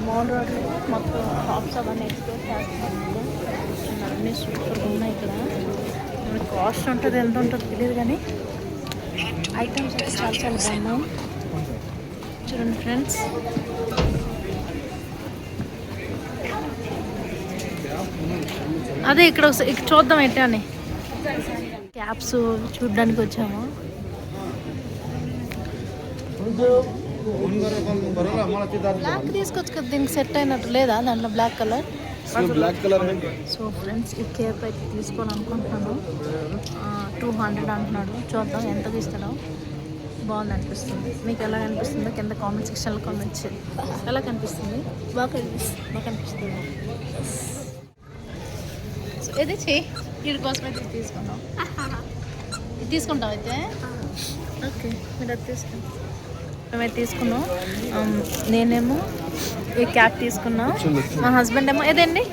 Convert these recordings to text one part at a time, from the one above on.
Mall రోడ్లో మొత్తం shops అవన్నీ ఎక్స్ప్లోర్ చేస్తున్నాను. అన్నీ సూపర్గా ఉన్నాయి. ఇక్కడ కాస్ట్ ఉంటుంది ఎంత ఉంటుందో తెలియదు కానీ ఐటమ్స్ అయితే చాలా చాలా బాగున్నాయి. చూడండి ఫ్రెండ్స్, అదే ఇక్కడ చూద్దాం ఎట్టా అని క్యాప్స్ చూడడానికి వచ్చాము. బ్లాక్ తీసుకోవచ్చు కదా, దీనికి సెట్ అయినట్టు లేదా దాంట్లో బ్లాక్ కలర్. సో ఫ్రెండ్స్, ఈ కేప్ అయితే తీసుకోవాలనుకుంటున్నాను. 200 అంటున్నాడు. చూద్దాం ఎంత తీస్తాడో. బాగుంది అనిపిస్తుంది. మీకు ఎలా కనిపిస్తుందో కింద కామెంట్ సెక్షన్లో కామెంట్ చేయండి. ఎలా కనిపిస్తుంది? బాగా కనిపిస్తుంది. సో ఇది వీడి కోసం అయితే తీసుకున్నాం. ఇది తీసుకుంటాం అయితే. ఓకే, మీరు అది తీసుకుంటాం. మేమైతే తీసుకున్నాం. నేనేమో ఈ క్యాప్ తీసుకున్నా, మా హస్బెండ్ ఏమో ఇదండి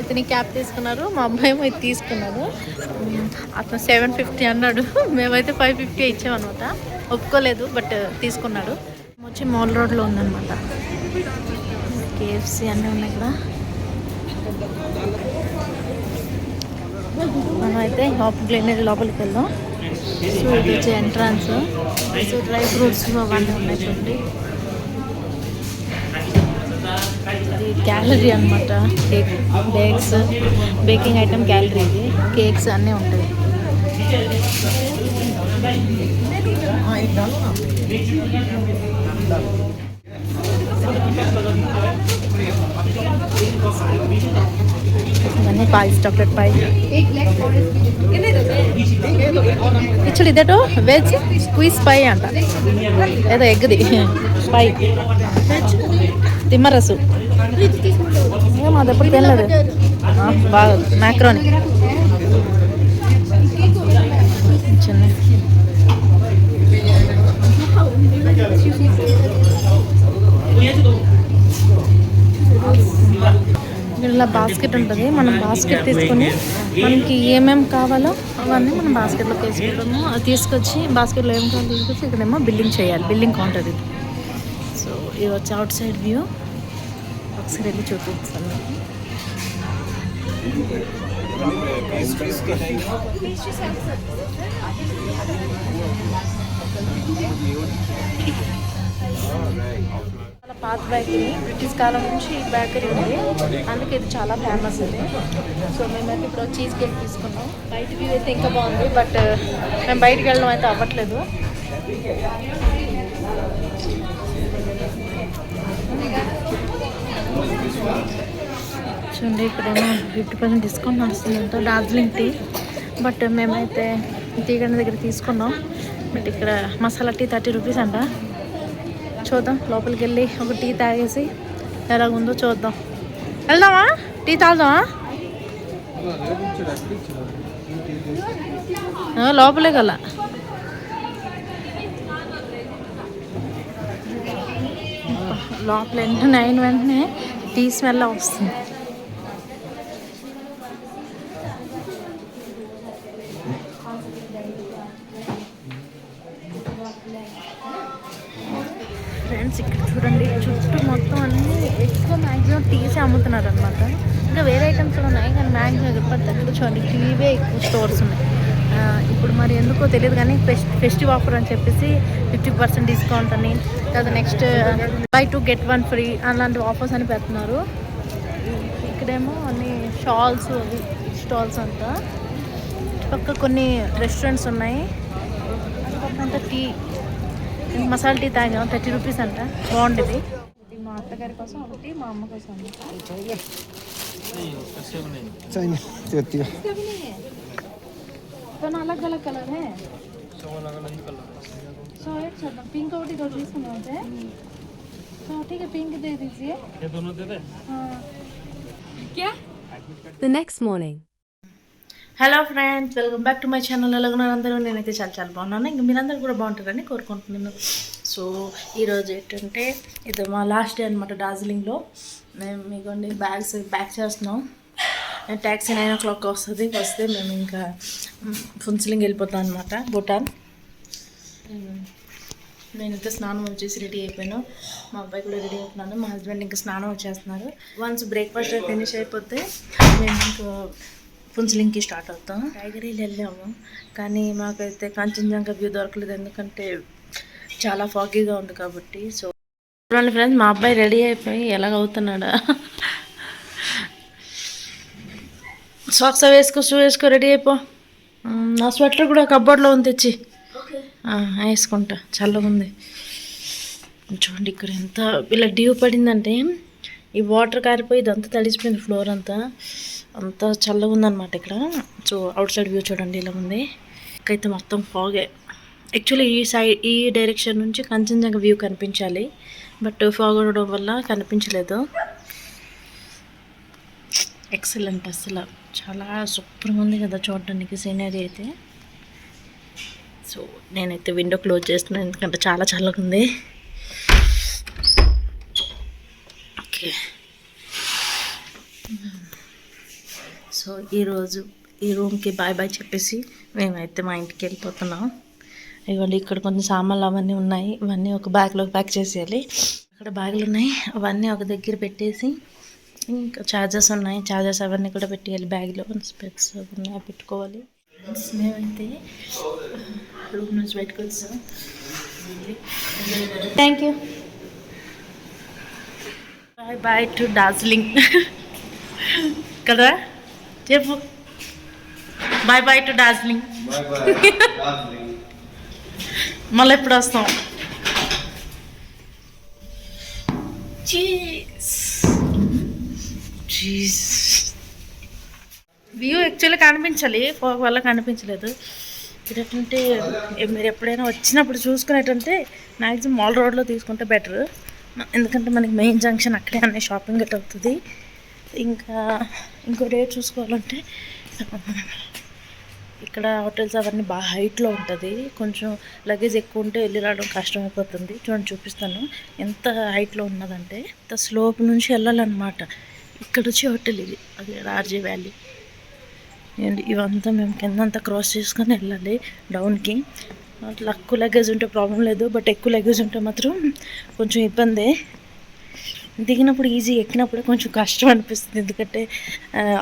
ఇతని క్యాప్ తీసుకున్నారు, మా అబ్బాయి ఏమో ఇది తీసుకున్నాడు. అతను 750 అన్నాడు, మేమైతే 550 ఇచ్చామన్నమాట. ఒప్పుకోలేదు, బట్ తీసుకున్నాడు. వచ్చి మాల్ రోడ్లో ఉందన్నమాట. కేఎఫ్సి అన్నీ ఉన్నాయి ఇక్కడ. మనమైతే లోపలికి వెళ్దాం. సో ఇది వచ్చే ఎంట్రన్స్. సో డ్రై ఫ్రూట్స్ అవన్నీ ఉన్నాయి చూడండి. ఇది గ్యాలరీ అనమాట. Cake, bakes, baking item gallery. ఇది కేక్స్ అన్నీ ఉంటాయి. ఇవన్నీ పాయ్, చాక్లెట్ పాయ్. ఇచ్చుడు ఇదేటో వెజ్ స్క్వీజ్ పై అంట, ఏదో ఎగ్ది పై, తిమ్మరసు. ఏమో అది ఎప్పుడు తినలేదు. బాగా మ్యాక్రోని చిన్న. ఇలా బాస్కెట్ ఉంటుంది. మనం బాస్కెట్ తీసుకొని మనకి ఏమేమి కావాలో అవన్నీ మనం బాస్కెట్లోకి వేసుకుంటాము. అది తీసుకొచ్చి బాస్కెట్లో ఏం కావాలో తీసుకొచ్చి ఇక్కడేమో బిల్లింగ్ చేయాలి. బిల్లింగ్ కౌంటర్ ఇది. సో ఇది వచ్చి అవుట్ సైడ్ వ్యూ. ఒకసారి వెళ్ళి చూపిస్తాను. చాలా పాత బేకరీ, బ్రిటిష్ కాలం నుంచి ఈ బేకరీ ఉంది, అందుకే ఇది చాలా ఫేమస్ ఇది. సో మేమైతే ఇప్పుడు చీజ్ కేక్ తీసుకున్నాం. బయట వ్యూ అయితే ఇంకా బాగుంది, బట్ మేము బయటకు వెళ్ళడం అయితే అవ్వట్లేదు. చూడండి, ఇక్కడేమో 50% డిస్కౌంట్ నడుస్తుందంట డార్జిలింగ్ టీ. బట్ మేమైతే టీ గంట దగ్గర తీసుకున్నాం. బట్ ఇక్కడ మసాలా టీ 30 రూపీస్ అంట. చూద్దాం, లోపలికి వెళ్ళి ఒక టీ తాగేసి ఎలాగుందో చూద్దాం. వెళ్దామా? టీ తాగుదామా? లోపలే కల లోపల వెంటనే టీ స్మెల్ వస్తుంది. ఫ్రెండ్స్, ఇక్కడ చూడండి, చుట్టూ మొత్తం అన్నీ ఎక్కువ మ్యాక్సిమం టీసే అమ్ముతున్నారు అనమాట. ఇంకా వేరే ఐటమ్స్ కూడా ఉన్నాయి, కానీ మ్యాక్సిమం ఎక్కడ తగ్గదు. చూడండి, టీవే ఎక్కువ స్టోర్స్ ఉన్నాయి. ఇప్పుడు మరి ఎందుకో తెలియదు కానీ ఫెస్టివ్ ఆఫర్ అని చెప్పేసి 50% డిస్కౌంట్ అని, లేదా నెక్స్ట్ buy 2 get 1 ఫ్రీ అలాంటి ఆఫర్స్ అని పెడుతున్నారు. ఇక్కడేమో అన్ని షాల్స్, అవి స్టాల్స్ అంతా. పక్క కొన్ని రెస్టారెంట్స్ ఉన్నాయి. అంతా టీ, మసాలా టీ తాగాం, 30 రూపీస్ అంట. బాగుంటుంది. ఇది మా అత్తగారి కోసం ఒకటి, మా అమ్మ కోసం. तो अलग अलग कलर है, सो एक चलता पिंक और తీసుకున్నాం అంటే. సో ठीक है, पिंक दे दीजिए. ये दोनों दे दे. हां, क्या? The next morning. Hello friends, welcome back to my channel. ఎలాగున్నారు అందరూ? నేనైతే చాలా చాలా బాగున్నాను. ఇంకా మీరందరూ కూడా బాగుంటారని కోరుకుంటున్నాను. సో ఈరోజు ఏంటంటే ఇది మా లాస్ట్ డే అనమాట డార్జిలింగ్లో. మేము మీకోండి బ్యాక్ చేస్తున్నాం. ట్యాక్సీ 9 o'clock వస్తే మేము ఇంకా ఫున్సిలింగ్ వెళ్ళిపోతాం అనమాట, భూటాన్. నేనైతే స్నానం వచ్చేసి రెడీ అయిపోయాను. మా అబ్బాయి కూడా రెడీ అవుతున్నాను. మా హస్బెండ్ ఇంకా స్నానం వచ్చేస్తున్నారు. వన్స్ బ్రేక్ఫాస్ట్ ఫినిష్ అయిపోతే మేము ఇంకా పుంచలింగ్కి స్టార్ట్ అవుతాం. టైగర్ హిల్ వెళ్ళాము కానీ మాకైతే కాంచనజంగా వ్యూ దొరకలేదు, ఎందుకంటే చాలా ఫాగీగా ఉంది కాబట్టి. సో చూడండి ఫ్రెండ్స్, మా అబ్బాయి రెడీ అయిపోయి ఎలాగ అవుతున్నాడా. సాక్స్ వేసుకో, షూ వేసుకో, రెడీ అయిపో. నా స్వెటర్ కూడా కబోర్డ్లో ఉంది, తెచ్చి వేసుకుంటా, చల్లగా ఉంది. చూడండి ఇక్కడ ఎంత ఇలా డ్యూ పడిందంటే ఈ వాటర్ కారిపోయి ఇదంతా తడిసిపోయింది, ఫ్లోర్ అంతా చల్లగా ఉందన్నమాట ఇక్కడ. సో అవుట్ సైడ్ వ్యూ చూడండి ఇలా ఉంది. ఇకైతే మొత్తం ఫాగే. యాక్చువల్లీ ఈ డైరెక్షన్ నుంచి కాంచనజంగా వ్యూ కనిపించాలి, బట్ ఫాగ్ ఉండడం వల్ల కనిపించలేదు. ఎక్సలెంట్, అసలు చాలా సూపర్గా ఉంది కదా చూడడానికి సీనరీ అయితే. సో నేనైతే విండో క్లోజ్ చేస్తున్నాను, ఎందుకంటే చాలా చల్లగా ఉంది. ఓకే, సో ఈరోజు ఈ రూమ్కి బాయ్ బాయ్ చెప్పేసి మేమైతే మా ఇంటికి వెళ్ళిపోతున్నాం. ఇవ్వండి ఇక్కడ కొన్ని సామాన్లు అవన్నీ ఉన్నాయి, ఇవన్నీ ఒక బ్యాగ్లో ప్యాక్ చేసేయాలి. అక్కడ బ్యాగులు ఉన్నాయి, అవన్నీ ఒక దగ్గర పెట్టేసి, ఇంకా ఛార్జర్స్ ఉన్నాయి, ఛార్జర్స్ అవన్నీ కూడా పెట్టేయాలి బ్యాగ్లో. స్పెట్స్ అవన్నీ పెట్టుకోవాలి. మేమైతే రూమ్ నుంచి బయటకు వచ్చాం. Thank you. Bye bye to Darjeeling కదా, చెప్పు బాయ్ బాయ్ టు డార్జిలింగ్. మళ్ళీ ఎప్పుడు వస్తాం. వ్యూ యాక్చువల్లీ కనిపించాలి, ఫాగ్ వల్ల కనిపించలేదు. ఏంటంటే మీరు ఎప్పుడైనా వచ్చినప్పుడు చూసుకునేటంటే మ్యాక్సిమం మాల్ రోడ్లో తీసుకుంటే బెటర్, ఎందుకంటే మనకి మెయిన్ జంక్షన్ అక్కడే అన్నీ షాపింగ్ గట్ అవుతుంది. ఇంకా ఇంకో రేట్ చూసుకోవాలంటే ఇక్కడ హోటల్స్ అవన్నీ బాగా హైట్లో ఉంటుంది, కొంచెం లగేజ్ ఎక్కువ ఉంటే వెళ్ళి రావడం కష్టం అయిపోతుంది. చూడండి చూపిస్తాను ఎంత హైట్లో ఉన్నదంటే. ఇంత స్లోప్ నుంచి వెళ్ళాలన్నమాట. ఇక్కడ వచ్చి హోటల్ ఇది, అది ఆర్జే వ్యాలీ. అండ్ ఇవంతా మేము కిందంతా క్రాస్ చేసుకొని వెళ్ళాలి డౌన్కి. తక్కువ లగేజ్ ఉంటే ప్రాబ్లం లేదు, బట్ ఎక్కువ లగేజ్ ఉంటే మాత్రం కొంచెం ఇబ్బంది. దిగినప్పుడు ఈజీ, ఎక్కినప్పుడు కొంచెం కష్టం అనిపిస్తుంది, ఎందుకంటే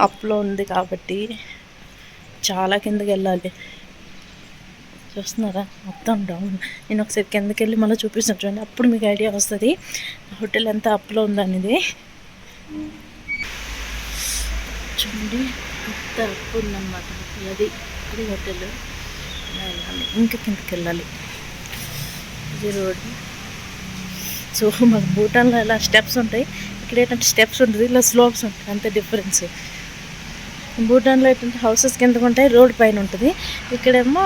అప్లో ఉంది కాబట్టి చాలా కిందకి వెళ్ళాలి. చూస్తున్నారా మొత్తం డౌన్. నేను ఒకసారి కిందకి వెళ్ళి మళ్ళీ చూపిస్తాను చూడండి, అప్పుడు మీకు ఐడియా వస్తుంది హోటల్ ఎంత అప్లో ఉందనేది. చూడండి ఎంత అప్పు ఉందన్నమాట. అది అది హోటల్. వెళ్ళాలి ఇంకా కిందకి వెళ్ళాలి, ఇది రోడ్. సో మాకు భూటాన్లో ఇలా స్టెప్స్ ఉంటాయి, ఇక్కడ ఏంటంటే స్టెప్స్ ఉంటుంది, ఇలా స్లోప్స్ ఉంటాయి, అంతే డిఫరెన్స్. భూటాన్లో ఏంటంటే హౌసెస్ కిందకు ఉంటాయి, రోడ్ పైన ఉంటుంది. ఇక్కడేమో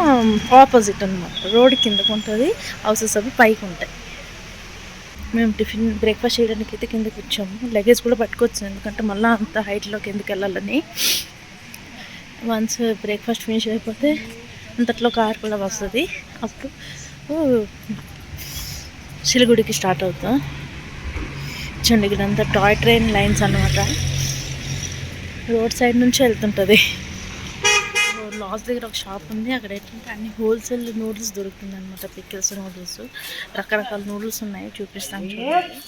ఆపోజిట్ అనమాట, రోడ్ కిందకు ఉంటుంది, హౌసెస్ అవి పైకి ఉంటాయి. మేము టిఫిన్ బ్రేక్ఫాస్ట్ చేయడానికి అయితే కిందకి వచ్చాము. లగేజ్ కూడా పట్టుకొచ్చాను, ఎందుకంటే మళ్ళీ అంత హైట్లో కిందకి వెళ్ళాలని. వన్స్ బ్రేక్ఫాస్ట్ ఫినిష్ అయిపోతే అంతట్లో కార్ కూడా వస్తుంది, అప్పుడు సిలిగుడికి స్టార్ట్ అవుతాం. చూడండి ఇక్కడంతా టాయ్ ట్రైన్ లైన్స్ అన్నమాట, రోడ్ సైడ్ నుంచి వెళ్తుంటుంది. లాస్ట్ దగ్గర ఒక షాప్ ఉంది, అక్కడ ఏంటంటే అన్ని హోల్సేల్ నూడిల్స్ దొరుకుతుంది అనమాట. పికిల్స్ నూడిల్స్, రకరకాల నూడిల్స్ ఉన్నాయి, చూపిస్తాను చూడండి.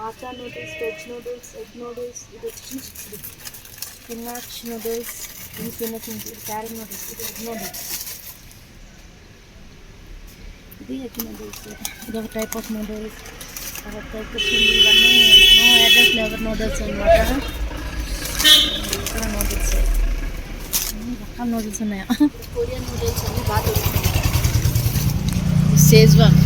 ఆచా noodles, veg noodles, egg noodles, ఇది వచ్చి స్పినాచ్ నూడిల్స్, ఇది స్పినాచ్ నూడిల్స్, క్యారెట్ నూడిల్స్, ఇది ఎగ్ నూడిల్స్, ఇది ఎగ్ నూడిల్స్, ఇది ఒక టైప్ ఆఫ్ నూడిల్స్. తర్వాత వచ్చింది ఇవన్నీ నో యాడెడ్ ఫ్లేవర్ నూడిల్స్ అనమాట. ఇక్కడ నూడిల్స్ రకాల నూడిల్స్ ఉన్నాయా, కొరియన్ నూడిల్స్ అన్నీ బాగా దొరుకుతున్నాయి. షేజ్వాన్